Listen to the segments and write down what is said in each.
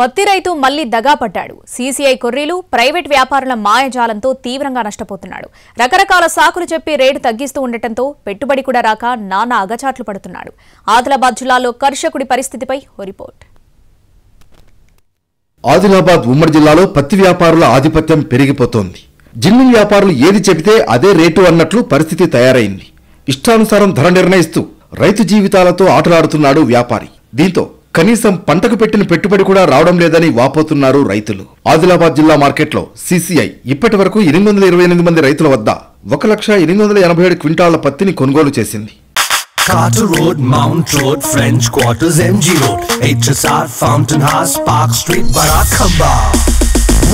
పత్తి రైతు మళ్లీ దగా పడ్డాడు. సీసీఐ కొర్రీలు ప్రైవేట్ వ్యాపారుల మాయజాలంతో తీవ్రంగా నష్టపోతున్నాడు. రకరకాల సాకులు చెప్పి రేటు తగ్గిస్తూ ఉండటంతో పెట్టుబడి కూడా రాక నానా అగచాట్లు పడుతున్నాడు. ఆదిలాబాద్ జిల్లాలో కర్షకుడి పరిస్థితిపై ఓ రిపోర్ట్. ఆదిలాబాద్ ఉమ్మడి జిల్లాలో పత్తి వ్యాపారుల ఆధిపత్యం పెరిగిపోతోంది. జిన్నింగ్ వ్యాపారులు ఏది చెబితే అదే రేటు అన్నట్లు పరిస్థితి తయారైంది. ఇష్టానుసారం ధర నిర్ణయిస్తూ రైతు జీవితాలతో ఆటలాడుతున్నాడు వ్యాపారి. దీంతో కనీసం పంటకు పెట్టిన పెట్టుబడి కూడా రావడం లేదని వాపోతున్నారు రైతులు. ఆదిలాబాద్ జిల్లా మార్కెట్లో సీసీఐ ఇప్పటి వరకు 828 మంది రైతుల వద్ద 1,887 క్వింటాళ్ల పత్తిని కొనుగోలు చేసింది. Carter Road, Mount Road, French Quarters, MG Road, HSR, Fountain House, Park Street, Barakamba.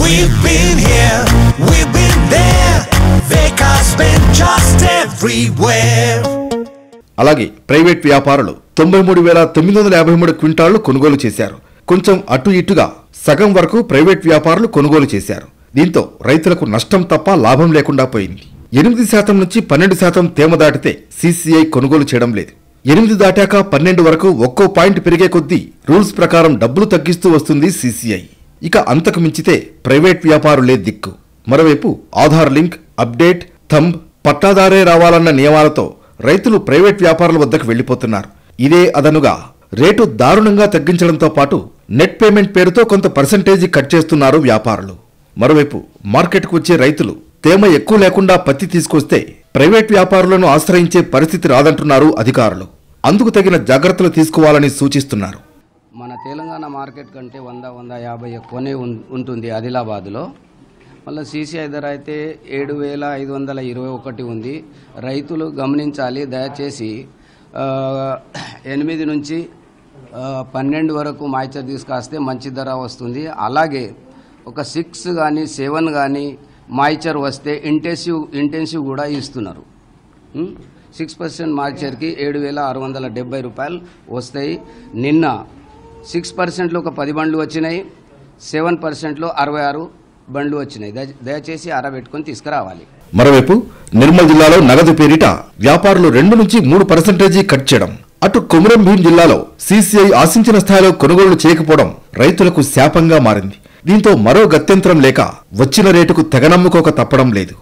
We've been here, we've been there, Vekas been just everywhere. అలాగే ప్రైవేట్ వ్యాపారులు 93,953 క్వింటాళ్లు కొనుగోలు చేశారు. కొంచెం అటు ఇటుగా సగం వరకు ప్రైవేట్ వ్యాపారులు కొనుగోలు చేశారు. దీంతో రైతులకు నష్టం తప్ప లాభం లేకుండా పోయింది. 8% నుంచి 12% తేమ దాటితే సీసీఐ కొనుగోలు చేయడం లేదు. 8 దాటాక 12 వరకు ఒక్కో పాయింట్ పెరిగే కొద్దీ రూల్స్ ప్రకారం డబ్బులు తగ్గిస్తూ వస్తుంది సీసీఐ. ఇక అంతకు మించితే ప్రైవేట్ వ్యాపారులే దిక్కు. మరోవైపు ఆధార్ లింక్, అప్డేట్, థంబ్, పట్టాదారే రావాలన్న నియమాలతో రైతులు ప్రైవేట్ వ్యాపారుల వద్దకు వెళ్లిపోతున్నారు. ఇదే అదనుగా రేటు దారుణంగా తగ్గించడంతో పాటు నెట్ పేమెంట్ పేరుతో కొంత పర్సెంటేజీ కట్ చేస్తున్నారు వ్యాపారులు. మరోవైపు మార్కెట్కు వచ్చే రైతులు తేమ ఎక్కువ లేకుండా పత్తి తీసుకొస్తే ప్రైవేట్ వ్యాపారులను ఆశ్రయించే పరిస్థితి రాదంటున్నారు అధికారులు. అందుకు తగిన జాగ్రత్తలు తీసుకోవాలని సూచిస్తున్నారు. మన తెలంగాణ మార్కెట్ కంటే 100-150 ఎక్కువనే ఉంటుంది ఆదిలాబాద్లో. మళ్ళీ సీసీఐ ధర అయితే 7,521 ఉంది. రైతులు గమనించాలి, దయచేసి 8 నుంచి 12 వరకు మాయిచర్ తీసుకొస్తే మంచి ధర వస్తుంది. అలాగే ఒక 6 కానీ 7 కానీ మాయిచర్ వస్తే ఇంటెన్సివ్ కూడా ఇస్తున్నారు. 6% మాయిచర్కి 7,670 రూపాయలు వస్తాయి. నిన్న 6%లో ఒక 10 బండ్లు వచ్చినాయి, 7%లో 66 బండ్లు వచ్చినాయి. దయచేసి ఆరబెట్టుకొని తీసుకురావాలి. మరోవైపు నిర్మల్ జిల్లాలో నగదు పేరిట వ్యాపారులు 2 నుంచి 3% కట్ చేయడం, అటు కొమురం భీం జిల్లాలో సీసీఐ ఆశించిన స్థాయిలో కొనుగోళ్లు చేయకపోవడం రైతులకు శాపంగా మారింది. దీంతో మరో గత్యంతరం లేక వచ్చిన రేటుకు తెగనమ్ముకోక తప్పడం లేదు.